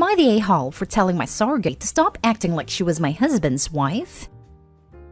I the a-hole for telling my surrogate to stop acting like she was my husband's wife?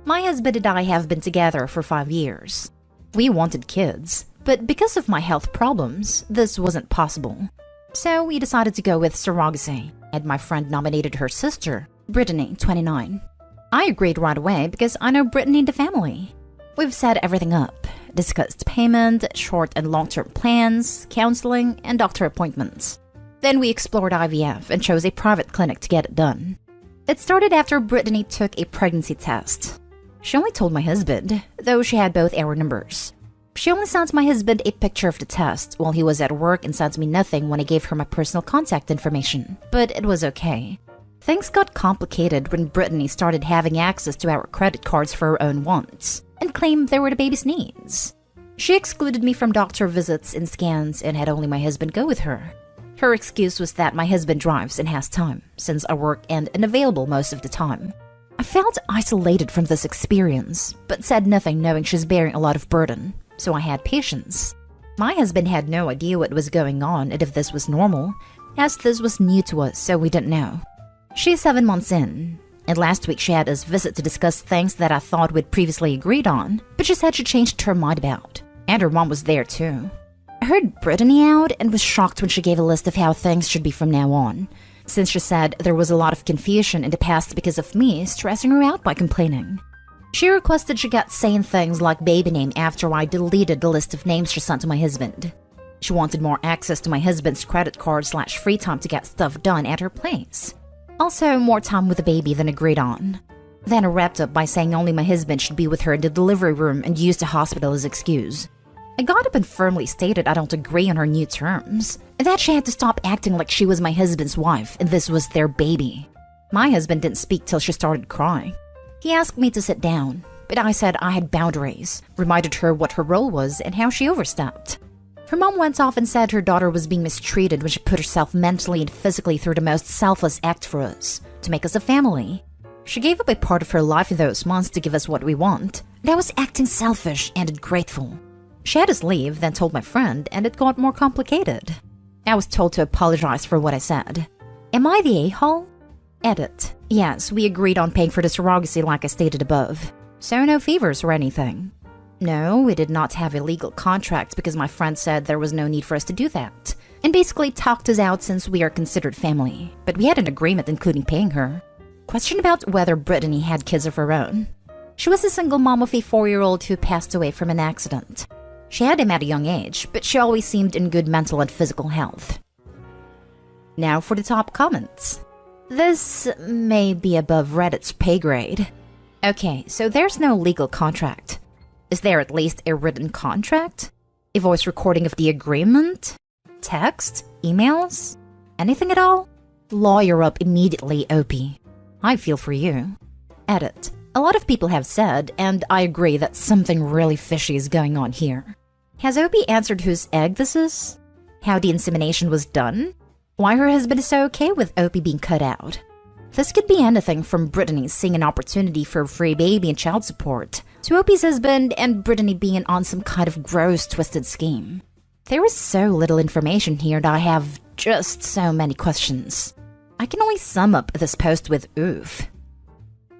My husband and I have been together for 5 years. We wanted kids, but because of my health problems, this wasn't possible. So we decided to go with surrogacy, and my friend nominated her sister, Brittany, 29. I agreed right away because I know Brittany and the family. We've set everything up, discussed payment, short and long-term plans, counseling, and doctor appointments. Then we explored IVF and chose a private clinic to get it done. It started after Brittany took a pregnancy test. She only told my husband, though she had both our numbers. She only sent my husband a picture of the test while he was at work and sent me nothing when I gave her my personal contact information, but it was okay. Things got complicated when Brittany started having access to our credit cards for her own wants and claimed they were the baby's needs. She excluded me from doctor visits and scans and had only my husband go with her. Her excuse was that my husband drives and has time, since I work and unavailable most of the time. I felt isolated from this experience, but said nothing knowing she's bearing a lot of burden, so I had patience. My husband had no idea what was going on and if this was normal, as this was new to us, so we didn't know. She's 7 months in, and last week she had us visit to discuss things that I thought we'd previously agreed on, but she said she changed her mind about. And her mom was there too. I heard Brittany out and was shocked when she gave a list of how things should be from now on, since she said there was a lot of confusion in the past because of me stressing her out by complaining. She requested she get saying things like baby name after I deleted the list of names she sent to my husband. She wanted more access to my husband's credit card / free time to get stuff done at her place. Also, more time with the baby than agreed on. Then I wrapped up by saying only my husband should be with her in the delivery room and use the hospital as excuse. I got up and firmly stated I don't agree on her new terms, and that she had to stop acting like she was my husband's wife and this was their baby. My husband didn't speak till she started crying. He asked me to sit down, but I said I had boundaries, reminded her what her role was and how she overstepped. Her mom went off and said her daughter was being mistreated when she put herself mentally and physically through the most selfless act for us, to make us a family. She gave up a part of her life in those months to give us what we want, and I was acting selfish and ungrateful. She had us leave, then told my friend, and it got more complicated. I was told to apologize for what I said. Am I the a-hole? Edit. Yes, we agreed on paying for the surrogacy like I stated above. So no favors or anything. No, we did not have a legal contract because my friend said there was no need for us to do that, and basically talked us out since we are considered family, but we had an agreement including paying her. Question about whether Brittany had kids of her own. She was a single mom of a 4-year-old who passed away from an accident. She had him at a young age, but she always seemed in good mental and physical health. Now for the top comments. This may be above Reddit's pay grade. Okay, so there's no legal contract. Is there at least a written contract? A voice recording of the agreement? Text? Emails? Anything at all? Lawyer up immediately, Opie. I feel for you. Edit. A lot of people have said, and I agree that something really fishy is going on here. Has Opie answered whose egg this is? How the insemination was done? Why her husband is so okay with Opie being cut out? This could be anything from Brittany seeing an opportunity for a free baby and child support, to Opie's husband and Brittany being on some kind of gross, twisted scheme. There is so little information here that I have just so many questions. I can only sum up this post with oof.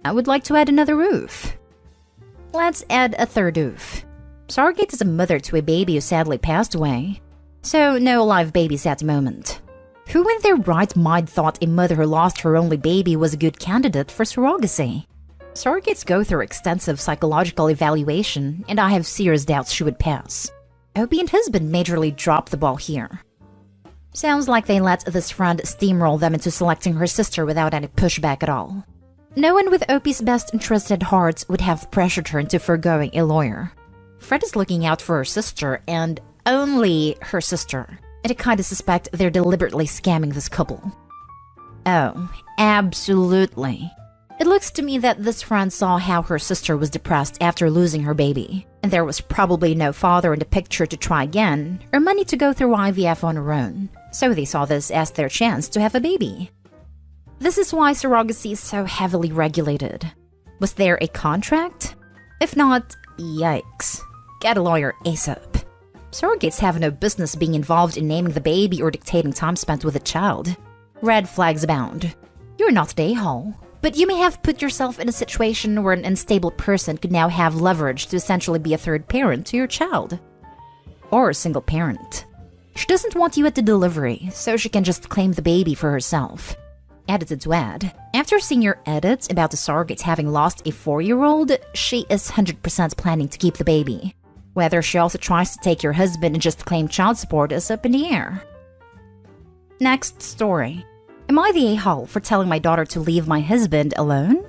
I would like to add another oof. Let's add a third oof. Surrogate is a mother to a baby who sadly passed away, so no live babies at the moment. Who in their right mind thought a mother who lost her only baby was a good candidate for surrogacy? Surrogates go through extensive psychological evaluation, and I have serious doubts she would pass. Opie and husband majorly dropped the ball here. Sounds like they let this friend steamroll them into selecting her sister without any pushback at all. No one with Opie's best interest at heart would have pressured her into forgoing a lawyer. Fred is looking out for her sister, and only her sister, and I kinda suspect they're deliberately scamming this couple. Oh, absolutely. It looks to me that this friend saw how her sister was depressed after losing her baby, and there was probably no father in the picture to try again, or money to go through IVF on her own, so they saw this as their chance to have a baby. This is why surrogacy is so heavily regulated. Was there a contract? If not, yikes. Get a lawyer ASAP. Surrogates have no business being involved in naming the baby or dictating time spent with the child. Red flags abound. You're not the a-hole, but you may have put yourself in a situation where an unstable person could now have leverage to essentially be a third parent to your child. Or a single parent. She doesn't want you at the delivery, so she can just claim the baby for herself. Edited to add, after seeing your edits about the surrogate having lost a 4-year-old, she is 100% planning to keep the baby. Whether she also tries to take your husband and just claim child support is up in the air. Next story. Am I the a-hole for telling my daughter to leave my husband alone?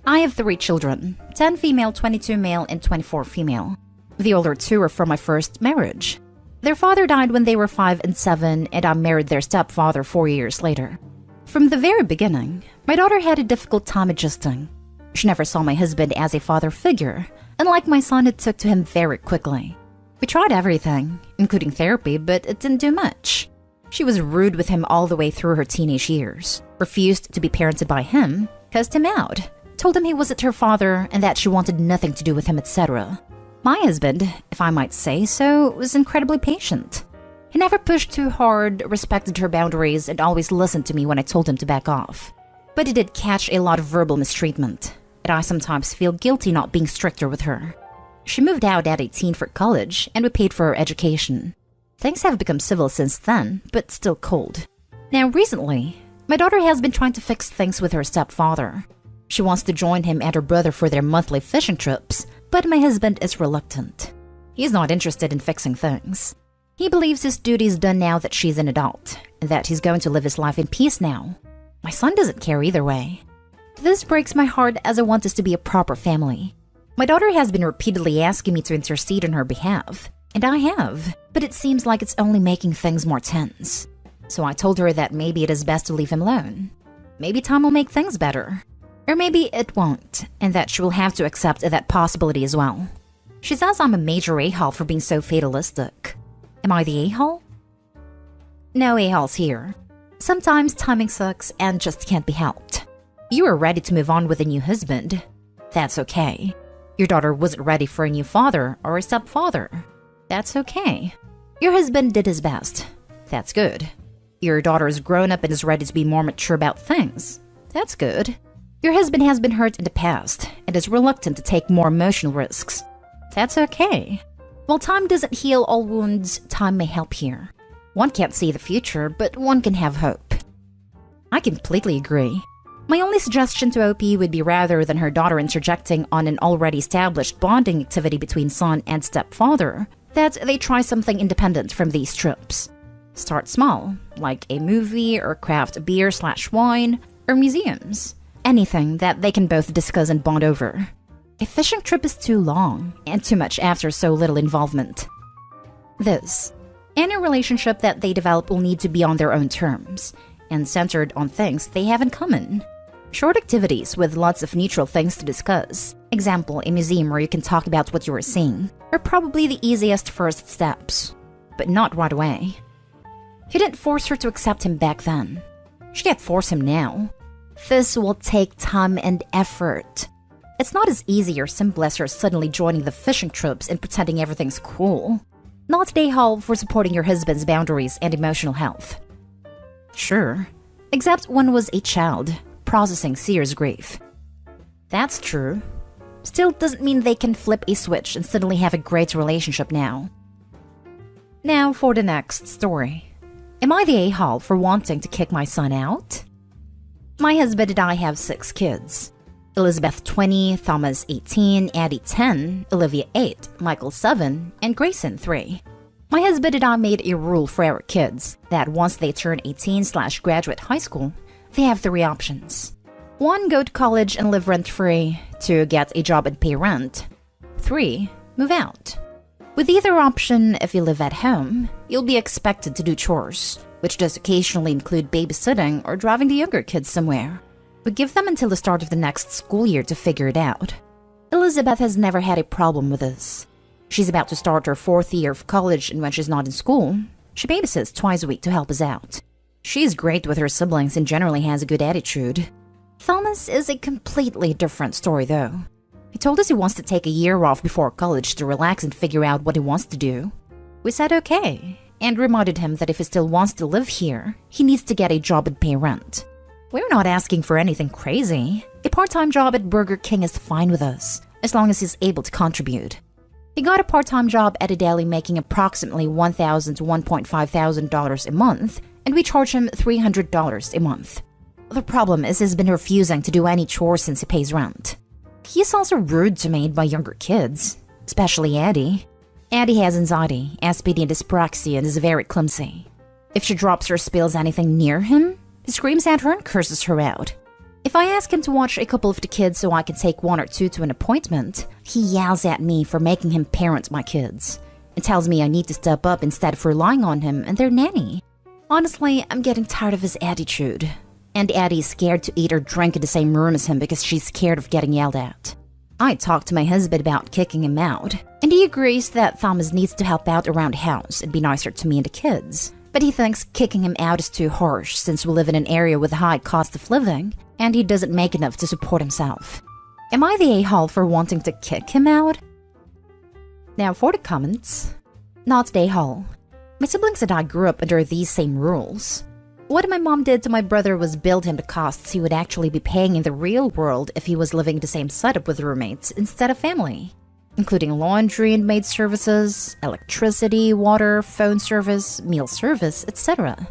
I have 3 children, 10 female, 22 male, and 24 female. The older 2 are from my first marriage. Their father died when they were 5 and 7, and I married their stepfather 4 years later. From the very beginning, my daughter had a difficult time adjusting. She never saw my husband as a father figure. Unlike my son, it took to him very quickly. We tried everything, including therapy, but it didn't do much. She was rude with him all the way through her teenage years, refused to be parented by him, cussed him out, told him he wasn't her father and that she wanted nothing to do with him, etc. My husband, if I might say so, was incredibly patient. He never pushed too hard, respected her boundaries, and always listened to me when I told him to back off. But he did catch a lot of verbal mistreatment, and I sometimes feel guilty not being stricter with her. She moved out at 18 for college, and we paid for her education. Things have become civil since then, but still cold. Now recently, my daughter has been trying to fix things with her stepfather. She wants to join him and her brother for their monthly fishing trips, but my husband is reluctant. He's not interested in fixing things. He believes his duty is done now that she's an adult, and that he's going to live his life in peace now. My son doesn't care either way. This breaks my heart as I want us to be a proper family. My daughter has been repeatedly asking me to intercede on her behalf, and I have, but it seems like it's only making things more tense. So I told her that maybe it is best to leave him alone. Maybe time will make things better. Or maybe it won't, and that she will have to accept that possibility as well. She says I'm a major a-hole for being so fatalistic. Am I the a-hole? No a-holes here. Sometimes timing sucks and just can't be helped. You are ready to move on with a new husband. That's okay. Your daughter wasn't ready for a new father or a stepfather. That's okay. Your husband did his best. That's good. Your daughter is grown up and is ready to be more mature about things. That's good. Your husband has been hurt in the past and is reluctant to take more emotional risks. That's okay. While time doesn't heal all wounds, time may help here. One can't see the future, but one can have hope. I completely agree. My only suggestion to OP would be rather than her daughter interjecting on an already established bonding activity between son and stepfather, that they try something independent from these trips. Start small, like a movie or craft beer/wine, or museums. Anything that they can both discuss and bond over. A fishing trip is too long, and too much after so little involvement. Any relationship that they develop will need to be on their own terms, and centered on things they have in common. Short activities with lots of neutral things to discuss, example, a museum where you can talk about what you are seeing, are probably the easiest first steps, but not right away. He didn't force her to accept him back then. She can't force him now. This will take time and effort. It's not as easy or simple as her suddenly joining the fishing trips and pretending everything's cool. Not a hall for supporting your husband's boundaries and emotional health. Sure, except one was a child, processing serious grief. That's true. Still doesn't mean they can flip a switch and suddenly have a great relationship now. Now for the next story. Am I the a-hole for wanting to kick my son out? My husband and I have 6 kids. Elizabeth 20, Thomas 18, Addie 10, Olivia 8, Michael 7, and Grayson 3. My husband and I made a rule for our kids that once they turn 18/graduate high school, they have 3 options. 1. Go to college and live rent-free. 2. Get a job and pay rent. 3. Move out. With either option, if you live at home, you'll be expected to do chores, which does occasionally include babysitting or driving the younger kids somewhere. We give them until the start of the next school year to figure it out. Elizabeth has never had a problem with this. She's about to start her 4th year of college, and when she's not in school, she babysits twice a week to help us out. She's great with her siblings and generally has a good attitude. Thomas is a completely different story though. He told us he wants to take a year off before college to relax and figure out what he wants to do. We said okay, and reminded him that if he still wants to live here, he needs to get a job and pay rent. We're not asking for anything crazy. A part-time job at Burger King is fine with us, as long as he's able to contribute. He got a part-time job at a deli making approximately $1,000 to $1,500 a month, and we charge him $300 a month. The problem is he's been refusing to do any chores since he pays rent. He's also rude to me by younger kids, especially Addie. Addie has anxiety, SPD and dyspraxia and is very clumsy. If she drops or spills anything near him, he screams at her and curses her out. If I ask him to watch a couple of the kids so I can take one or two to an appointment, he yells at me for making him parent my kids and tells me I need to step up instead of relying on him and their nanny. Honestly, I'm getting tired of his attitude. And Addie is scared to eat or drink in the same room as him because she's scared of getting yelled at. I talked to my husband about kicking him out, and he agrees that Thomas needs to help out around the house and be nicer to me and the kids. But he thinks kicking him out is too harsh since we live in an area with a high cost of living, and he doesn't make enough to support himself. Am I the a-hole for wanting to kick him out? Now for the comments. Not the a-hole. My siblings and I grew up under these same rules. What my mom did to my brother was build him the costs he would actually be paying in the real world if he was living in the same setup with roommates instead of family, including laundry and maid services, electricity, water, phone service, meal service, etc.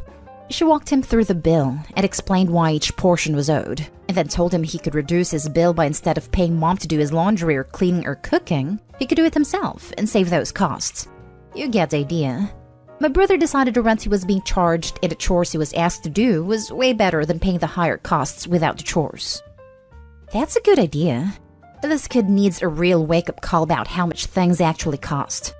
She walked him through the bill and explained why each portion was owed, and then told him he could reduce his bill by instead of paying mom to do his laundry or cleaning or cooking, he could do it himself and save those costs. You get the idea. My brother decided the rent he was being charged and the chores he was asked to do was way better than paying the higher costs without the chores. That's a good idea. This kid needs a real wake-up call about how much things actually cost.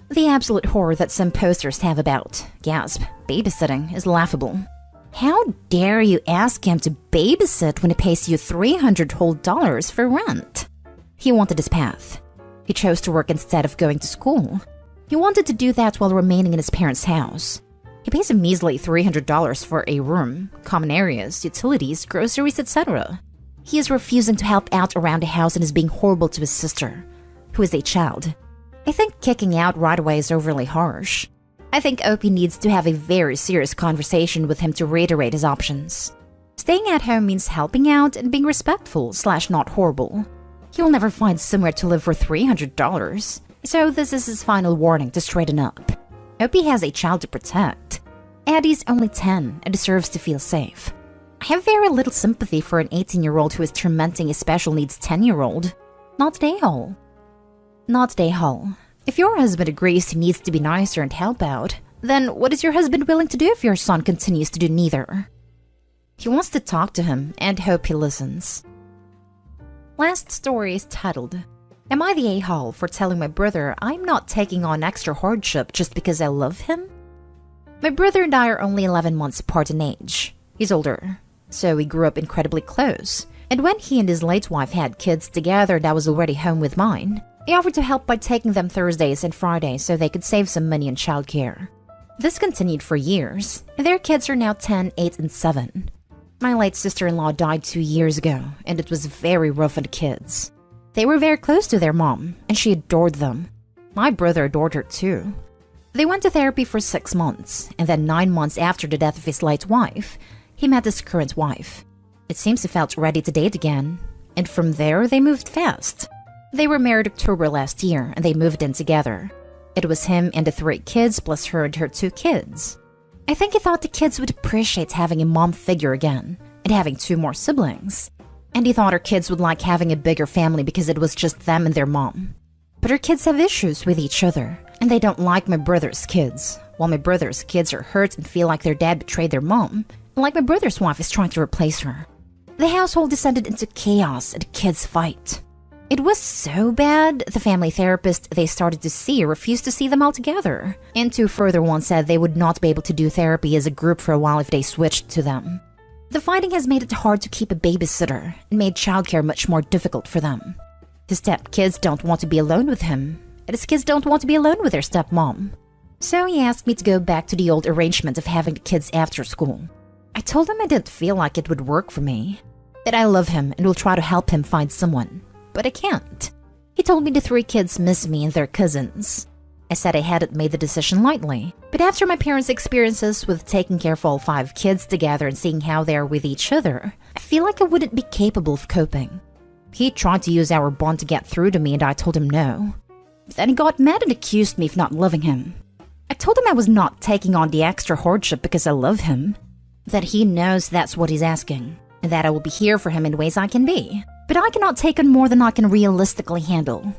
The absolute horror that some posters have about, gasp, babysitting is laughable. How dare you ask him to babysit when he pays you $300 whole for rent? He wanted his path. He chose to work instead of going to school. He wanted to do that while remaining in his parents' house. He pays a measly $300 for a room, common areas, utilities, groceries, etc. He is refusing to help out around the house and is being horrible to his sister, who is a child. I think kicking out right away is overly harsh. I think Opie needs to have a very serious conversation with him to reiterate his options. Staying at home means helping out and being respectful / not horrible. He will never find somewhere to live for $300. So this is his final warning to straighten up. Opie has a child to protect. Addie's only 10 and deserves to feel safe. I have very little sympathy for an 18-year-old who is tormenting a special needs 10-year-old. Not the a-hole. Not the a-hole. If your husband agrees he needs to be nicer and help out, then what is your husband willing to do if your son continues to do neither? He wants to talk to him and hope he listens. Last story is titled, Am I the a-hole for telling my brother I'm not taking on extra hardship just because I love him? My brother and I are only 11 months apart in age. He's older, so we grew up incredibly close. And when he and his late wife had kids together and I was already home with mine, he offered to help by taking them Thursdays and Fridays so they could save some money on childcare. This continued for years, and their kids are now 10, 8, and 7. My late sister-in-law died 2 years ago, and it was very rough on the kids. They were very close to their mom, and she adored them. My brother adored her too. They went to therapy for 6 months, and then 9 months after the death of his late wife, he met his current wife. It seems he felt ready to date again, and from there they moved fast. They were married October last year, and they moved in together. It was him and the 3 kids plus her and her 2 kids. I think he thought the kids would appreciate having a mom figure again, and having 2 more siblings. And he thought her kids would like having a bigger family because it was just them and their mom. But her kids have issues with each other, and they don't like my brother's kids, while my brother's kids are hurt and feel like their dad betrayed their mom, and like my brother's wife is trying to replace her. The household descended into chaos and the kids fight. It was so bad, the family therapist they started to see refused to see them all together, and 2 further ones said they would not be able to do therapy as a group for a while if they switched to them. The fighting has made it hard to keep a babysitter and made childcare much more difficult for them. His stepkids don't want to be alone with him, and his kids don't want to be alone with their stepmom. So he asked me to go back to the old arrangement of having the kids after school. I told him I didn't feel like it would work for me, that I love him and will try to help him find someone, but I can't. He told me the 3 kids miss me and their cousins. I said I hadn't made the decision lightly, But after my parents' experiences with taking care of all 5 kids together and seeing how they are with each other, I feel like I wouldn't be capable of coping. He tried to use our bond to get through to me and I told him no. Then he got mad and accused me of not loving him. I told him I was not taking on the extra hardship because I love him. That he knows that's what he's asking, and that I will be here for him in ways I can be. But I cannot take on more than I can realistically handle.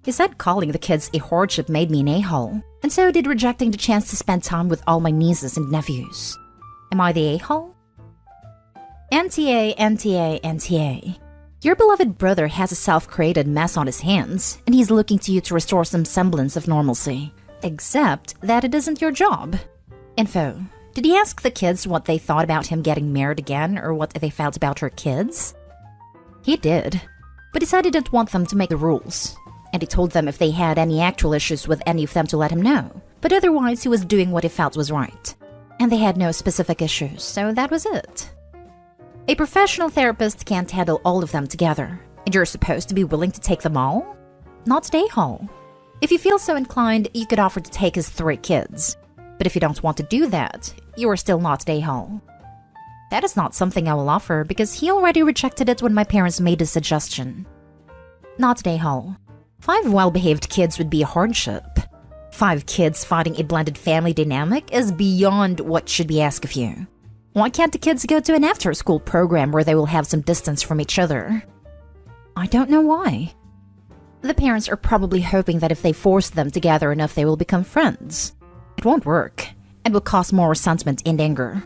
He said calling the kids a hardship made me an a-hole, and so did rejecting the chance to spend time with all my nieces and nephews. Am I the a-hole? NTA, NTA, NTA. Your beloved brother has a self-created mess on his hands, and he's looking to you to restore some semblance of normalcy. Except that it isn't your job. Info. Did he ask the kids what they thought about him getting married again, or what they felt about her kids? He did. But he said he didn't want them to make the rules. And he told them if they had any actual issues with any of them to let him know. But otherwise, he was doing what he felt was right. And they had no specific issues, so that was it. A professional therapist can't handle all of them together, and you're supposed to be willing to take them all? Not at a-hole. If you feel so inclined, you could offer to take his 3 kids. But if you don't want to do that, you are still not at a-hole. That is not something I will offer because he already rejected it when my parents made a suggestion. Not at a-hole. 5 well-behaved kids would be a hardship. 5 kids fighting a blended family dynamic is beyond what should be asked of you. Why can't the kids go to an after-school program where they will have some distance from each other? I don't know why. The parents are probably hoping that if they force them together enough they will become friends. It won't work, and will cause more resentment and anger.